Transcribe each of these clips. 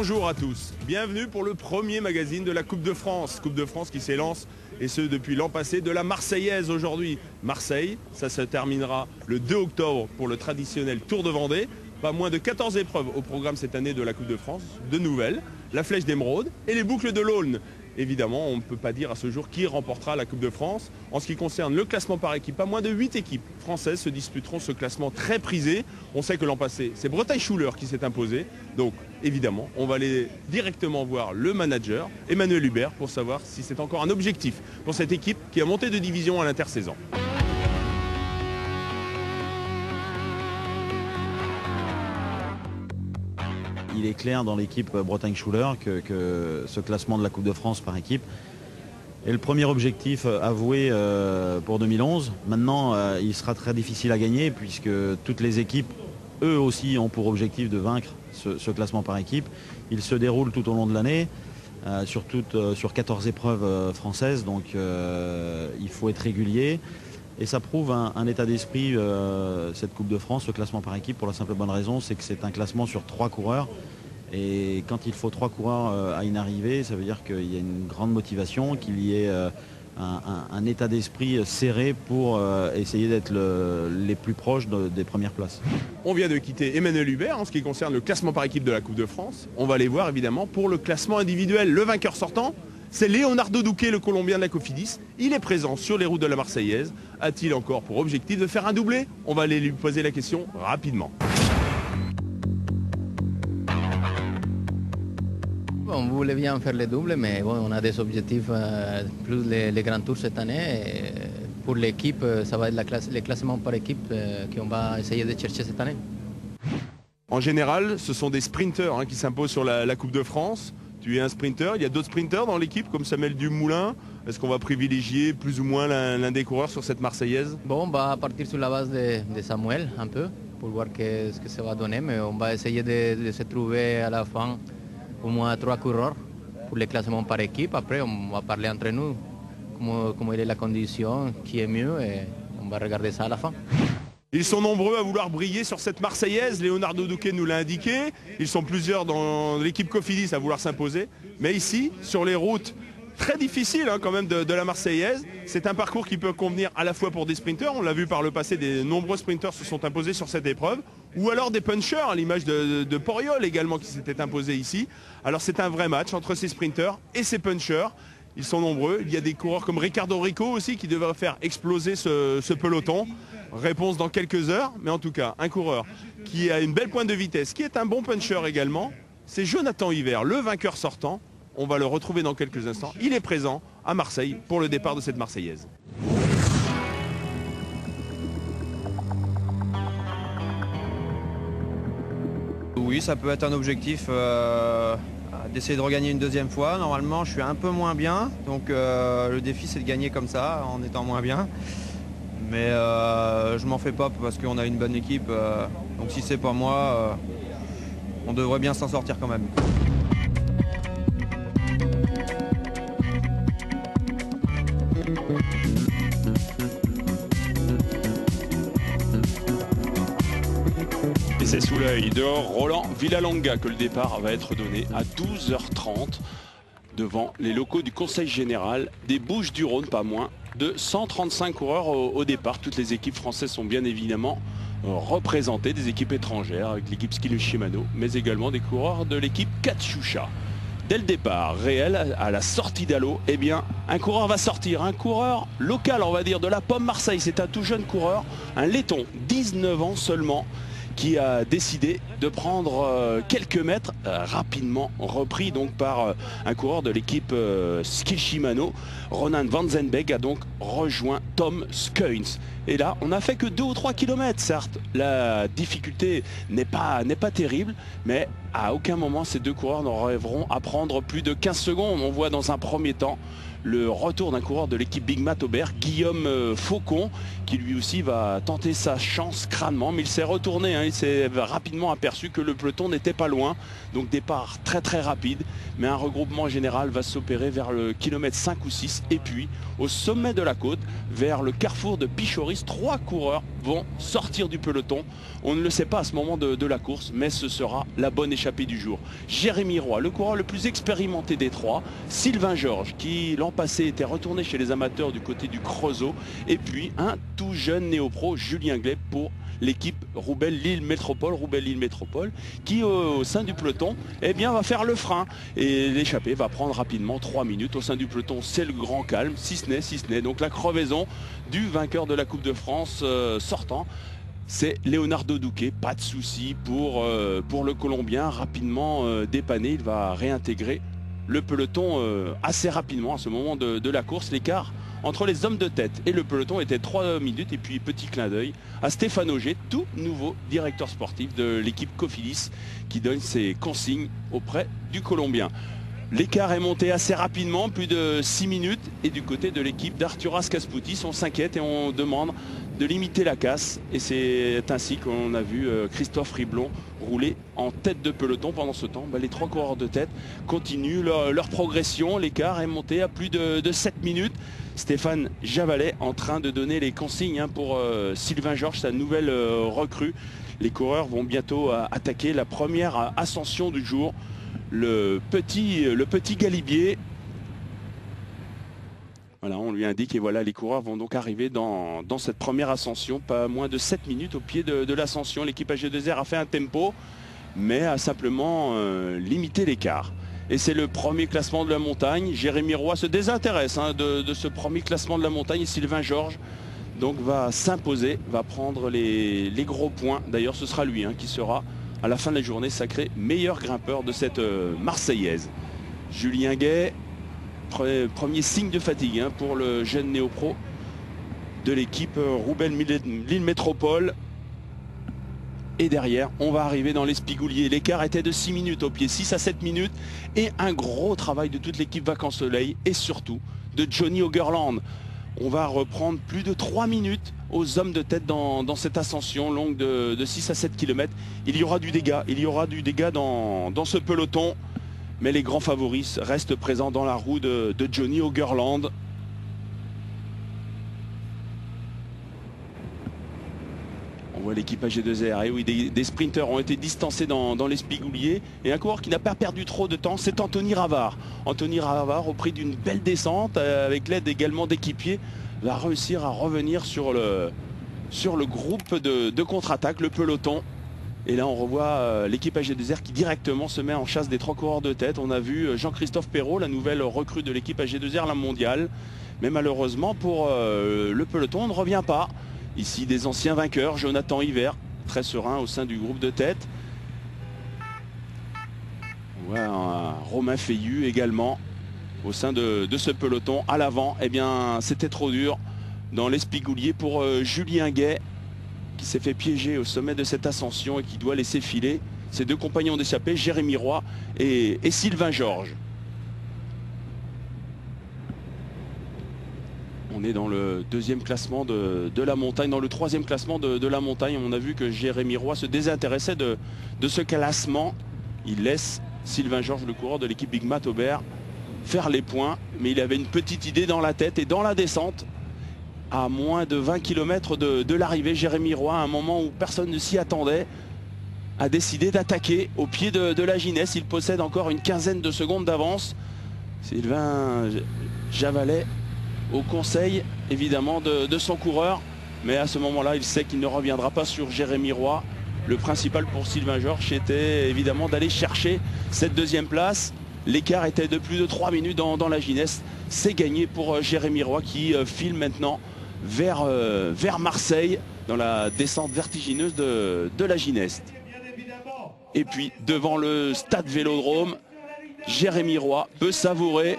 Bonjour à tous, bienvenue pour le premier magazine de la Coupe de France. Coupe de France qui s'élance, et ce depuis l'an passé, de la Marseillaise aujourd'hui. Marseille, ça se terminera le 2 octobre pour le traditionnel Tour de Vendée. Pas moins de 14 épreuves au programme cette année de la Coupe de France, de nouvelles, la Flèche d'Émeraude et les boucles de l'Aulne. Évidemment, on ne peut pas dire à ce jour qui remportera la Coupe de France. En ce qui concerne le classement par équipe, pas moins de 8 équipes françaises se disputeront ce classement très prisé. On sait que l'an passé, c'est Bretagne-Schuller qui s'est imposé. Donc, évidemment, on va aller directement voir le manager, Emmanuel Hubert, pour savoir si c'est encore un objectif pour cette équipe qui a monté de division à l'intersaison. Il est clair dans l'équipe Bretagne-Schuller que ce classement de la Coupe de France par équipe est le premier objectif avoué pour 2011. Maintenant, il sera très difficile à gagner puisque toutes les équipes, eux aussi, ont pour objectif de vaincre ce classement par équipe. Il se déroule tout au long de l'année, sur 14 épreuves françaises, donc il faut être régulier. Et ça prouve un état d'esprit, cette Coupe de France, ce classement par équipe, pour la simple et bonne raison, c'est que c'est un classement sur 3 coureurs. Et quand il faut 3 coureurs à une arrivée, ça veut dire qu'il y a une grande motivation, qu'il y ait un état d'esprit serré pour essayer d'être les plus proches des premières places. On vient de quitter Emmanuel Hubert en ce qui concerne le classement par équipe de la Coupe de France. On va aller voir évidemment pour le classement individuel. Le vainqueur sortant, c'est Leonardo Duque, le Colombien de la Cofidis. Il est présent sur les routes de la Marseillaise. A-t-il encore pour objectif de faire un doublé? On va aller lui poser la question rapidement. On voulait bien faire le double, mais bon, on a des objectifs plus les grands tours cette année. Et pour l'équipe, ça va être les classements par équipe qu'on va essayer de chercher cette année. En général, ce sont des sprinteurs qui s'imposent sur la Coupe de France. Tu es un sprinter, il y a d'autres sprinters dans l'équipe comme Samuel Dumoulin. Est-ce qu'on va privilégier plus ou moins l'un des coureurs sur cette Marseillaise? Bon, on va partir sur la base de Samuel un peu pour voir ce que ça va donner, mais on va essayer de se trouver à la fin au moins 3 coureurs pour les classements par équipe. Après, on va parler entre nous comment est la condition, qui est mieux, et on va regarder ça à la fin. Ils sont nombreux à vouloir briller sur cette Marseillaise. Leonardo Duque nous l'a indiqué. Ils sont plusieurs dans l'équipe Cofidis à vouloir s'imposer. Mais ici, sur les routes très difficiles quand même de la Marseillaise, c'est un parcours qui peut convenir à la fois pour des sprinteurs. On l'a vu par le passé, des nombreux sprinteurs se sont imposés sur cette épreuve. Ou alors des punchers, à l'image de Poriol également qui s'était imposé ici. Alors c'est un vrai match entre ces sprinteurs et ces punchers. Ils sont nombreux. Il y a des coureurs comme Ricardo Rico aussi qui devraient faire exploser ce peloton. Réponse dans quelques heures. Mais en tout cas, un coureur qui a une belle pointe de vitesse, qui est un bon puncher également, c'est Jonathan Hiver, le vainqueur sortant. On va le retrouver dans quelques instants. Il est présent à Marseille pour le départ de cette Marseillaise. Oui, ça peut être un objectif d'essayer de regagner une deuxième fois. Normalement, je suis un peu moins bien, donc le défi c'est de gagner comme ça, en étant moins bien. Mais je m'en fais pas parce qu'on a une bonne équipe, donc si c'est pas moi, on devrait bien s'en sortir quand même. Et c'est sous l'œil de Roland Villalonga que le départ va être donné à 12h30 devant les locaux du Conseil Général des Bouches-du-Rhône, pas moins de 135 coureurs au départ. Toutes les équipes françaises sont bien évidemment représentées, des équipes étrangères avec l'équipe Ski Shimano, mais également des coureurs de l'équipe Katyusha. Dès le départ réel, à la sortie d'Allo, eh bien, un coureur va sortir, un coureur local, on va dire, de la Pomme Marseille. C'est un tout jeune coureur, un laiton, 19 ans seulement, qui a décidé de prendre quelques mètres, rapidement repris donc par un coureur de l'équipe Ski Shimano. Ronan Van Zenbeek a donc rejoint Tom Skuyns. Et là, on n'a fait que 2 ou 3 kilomètres, certes. La difficulté n'est pas terrible, mais à aucun moment ces deux coureurs n'arriveront à prendre plus de 15 secondes. On voit dans un premier temps le retour d'un coureur de l'équipe Big Mat Aubert, Guillaume Faucon, qui lui aussi va tenter sa chance crânement, mais il s'est retourné, il s'est rapidement aperçu que le peloton n'était pas loin, donc départ très rapide, mais un regroupement général va s'opérer vers le kilomètre 5 ou 6, et puis au sommet de la côte, vers le carrefour de Pichoris, 3 coureurs vont sortir du peloton. On ne le sait pas à ce moment de la course, mais ce sera la bonne échappée du jour. Jérémy Roy, le coureur le plus expérimenté des trois. Sylvain Georges, qui l'an passé était retourné chez les amateurs du côté du Creusot. Et puis un tout jeune néo-pro, Julien Gleb, pour l'équipe Roubaix-Lille Métropole, qui au sein du peloton eh bien, va faire le frein. Et l'échappée va prendre rapidement 3 minutes. Au sein du peloton, c'est le grand calme, si ce n'est. Donc la crevaison du vainqueur de la Coupe de France sortant. C'est Leonardo Duque, pas de souci pour le Colombien, rapidement dépanné, il va réintégrer le peloton assez rapidement à ce moment de la course. L'écart entre les hommes de tête et le peloton était 3 minutes. Et puis petit clin d'œil à Stéphane Auger, tout nouveau directeur sportif de l'équipe Cofidis, qui donne ses consignes auprès du Colombien. L'écart est monté assez rapidement, plus de 6 minutes. Et du côté de l'équipe d'Arturas Kasputis, on s'inquiète et on demande de limiter la casse. Et c'est ainsi qu'on a vu Christophe Riblon rouler en tête de peloton. Pendant ce temps, les 3 coureurs de tête continuent leur progression. L'écart est monté à plus de 7 minutes. Stéphane Javalet en train de donner les consignes pour Sylvain Georges, sa nouvelle recrue. Les coureurs vont bientôt attaquer la première ascension du jour. Le petit Galibier. Voilà, on lui indique et voilà, les coureurs vont donc arriver dans cette première ascension. Pas moins de 7 minutes au pied de l'ascension. L'équipe AG2R a fait un tempo, mais a simplement limité l'écart. Et c'est le premier classement de la montagne. Jérémy Roy se désintéresse de ce premier classement de la montagne. Et Sylvain Georges donc va s'imposer, va prendre les gros points. D'ailleurs, ce sera lui qui sera à la fin de la journée sacré meilleur grimpeur de cette Marseillaise. Julien Gay, premier signe de fatigue pour le jeune néo-pro de l'équipe Roubaix-Lille Métropole. Et derrière, on va arriver dans les Spigouliers. L'écart était de 6 minutes au pied, 6 à 7 minutes. Et un gros travail de toute l'équipe Vacances Soleil et surtout de Johnny Ogerland. On va reprendre plus de 3 minutes aux hommes de tête dans cette ascension longue de 6 à 7 km. Il y aura du dégât, dans ce peloton. Mais les grands favoris restent présents dans la roue de Johnny Ogerland. On voit l'équipe AG2R. Et oui, des sprinters ont été distancés dans les Spigouliers. Et un coureur qui n'a pas perdu trop de temps, c'est Anthony Ravard. Anthony Ravard, au prix d'une belle descente, avec l'aide également d'équipiers, va réussir à revenir sur le groupe de contre-attaque, le peloton. Et là, on revoit l'équipe AG2R qui directement se met en chasse des 3 coureurs de tête. On a vu Jean-Christophe Perrault, la nouvelle recrue de l'équipe AG2R, la mondiale. Mais malheureusement, pour le peloton, on ne revient pas. Ici, des anciens vainqueurs, Jonathan Hiver, très serein au sein du groupe de tête. On voit Romain Feillu également au sein de ce peloton. À l'avant, eh bien, c'était trop dur dans les Spigouliers pour Julien Gay, qui s'est fait piéger au sommet de cette ascension et qui doit laisser filer ses 2 compagnons d'échappée, Jérémy Roy et Sylvain Georges. On est dans le 2e classement de la montagne, dans le 3e classement de la montagne. On a vu que Jérémy Roy se désintéressait de ce classement. Il laisse Sylvain Georges, le coureur de l'équipe Big Mat Aubert, faire les points. Mais il avait une petite idée dans la tête et dans la descente. À moins de 20 km de l'arrivée, Jérémy Roy, à un moment où personne ne s'y attendait, a décidé d'attaquer au pied de la Ginesse. Il possède encore une quinzaine de secondes d'avance. Sylvain Javalet au conseil évidemment de son coureur, mais à ce moment-là il sait qu'il ne reviendra pas sur Jérémy Roy. Le principal pour Sylvain Georges était évidemment d'aller chercher cette 2e place. L'écart était de plus de 3 minutes dans la Ginesse. C'est gagné pour Jérémy Roy qui file maintenant vers Marseille dans la descente vertigineuse de la Gineste. Et puis devant le stade Vélodrome, Jérémy Roy peut savourer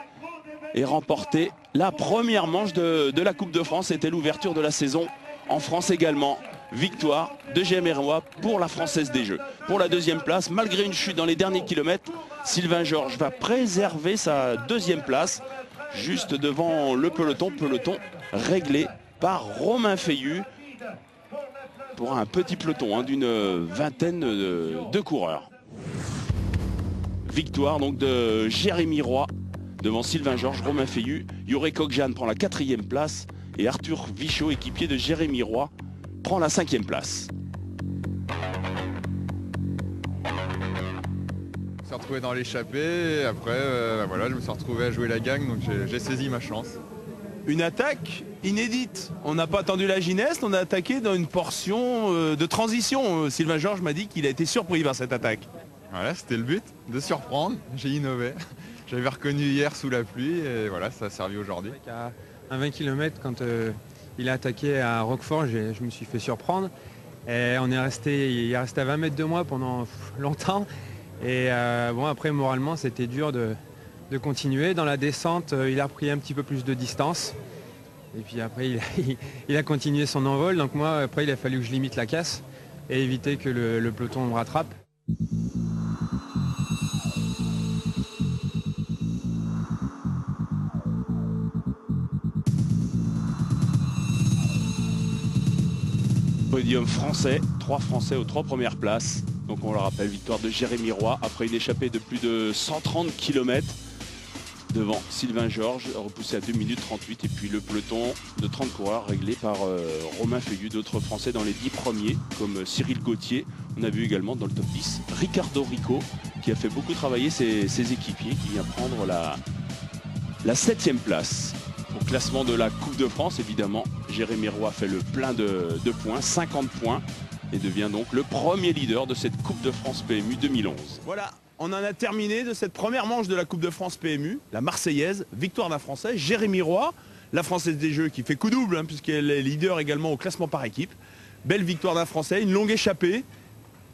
et remporter la première manche de la Coupe de France. C'était l'ouverture de la saison en France également. Victoire de Jérémy Roy pour la Française des Jeux. Pour la 2e place, malgré une chute dans les derniers kilomètres, Sylvain Georges va préserver sa 2e place juste devant le peloton réglé par Romain Feillu pour un petit peloton d'une vingtaine de coureurs. Victoire donc de Jérémy Roy devant Sylvain Georges, Romain Feillu. Yoré Kokjan prend la 4e place et Arthur Vichot, équipier de Jérémy Roy, prend la 5e place. Je me suis retrouvé dans l'échappée, et après voilà, je me suis retrouvé à jouer la gagne, donc j'ai saisi ma chance. Une attaque inédite. On n'a pas attendu la gineste, on a attaqué dans une portion de transition. Sylvain Georges m'a dit qu'il a été surpris par cette attaque. Voilà, c'était le but, de surprendre, j'ai innové. J'avais reconnu hier sous la pluie et voilà, ça a servi aujourd'hui. À 20 km, quand il a attaqué à Roquefort, je me suis fait surprendre. Et il est resté à 20 mètres de moi pendant longtemps. Et bon, après, moralement, c'était dur de continuer. Dans la descente, il a repris un petit peu plus de distance. Et puis après, il a continué son envol. Donc moi, après, il a fallu que je limite la casse et éviter que le peloton me rattrape. Podium français, 3 Français aux 3 premières places. Donc on le rappelle, victoire de Jérémy Roy après une échappée de plus de 130 km devant Sylvain Georges, repoussé à 2 minutes 38. Et puis le peloton de 30 coureurs réglé par Romain Feuillu, d'autres Français dans les 10 premiers, comme Cyril Gauthier. On a vu également dans le top 10 Ricardo Rico, qui a fait beaucoup travailler ses équipiers, qui vient prendre la 7e place. Au classement de la Coupe de France, évidemment, Jérémy Roy fait le plein de points, 50 points, et devient donc le premier leader de cette Coupe de France PMU 2011. Voilà, on en a terminé de cette première manche de la Coupe de France PMU, la Marseillaise, victoire d'un Français, Jérémy Roy, la Française des Jeux qui fait coup double, puisqu'elle est leader également au classement par équipe. Belle victoire d'un Français, une longue échappée.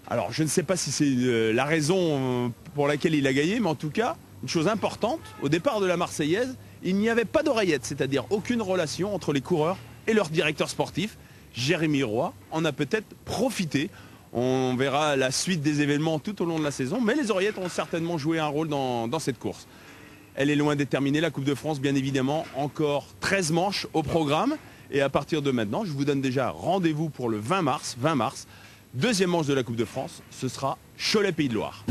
Alors je ne sais pas si c'est la raison pour laquelle il a gagné, mais en tout cas, une chose importante, au départ de la Marseillaise, il n'y avait pas d'oreillette, c'est-à-dire aucune relation entre les coureurs et leur directeur sportif. Jérémy Roy en a peut-être profité. On verra la suite des événements tout au long de la saison, mais les oreillettes ont certainement joué un rôle dans cette course. Elle est loin d'être terminée, la Coupe de France, bien évidemment. Encore 13 manches au programme. Et à partir de maintenant, je vous donne déjà rendez-vous pour le 20 mars. Deuxième manche de la Coupe de France, ce sera Cholet-Pays de Loire.